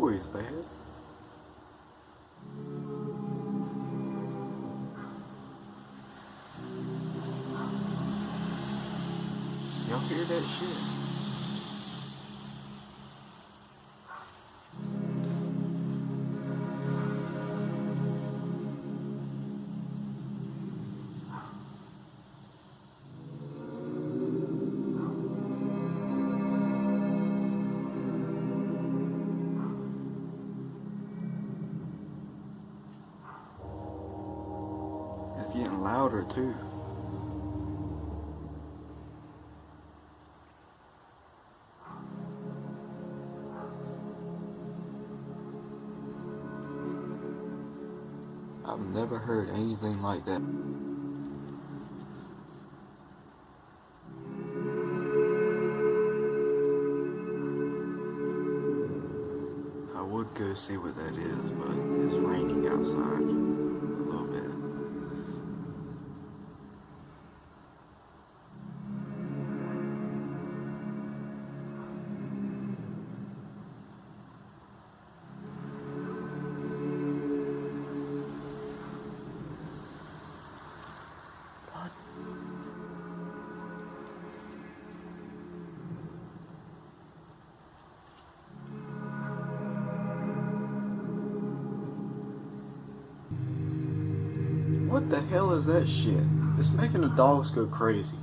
noise, man. Y'all hear that shit? It's getting louder too. I've never heard anything like that. I would go see what that is, but it's raining outside a little bit. What the hell is that shit? It's making the dogs go crazy.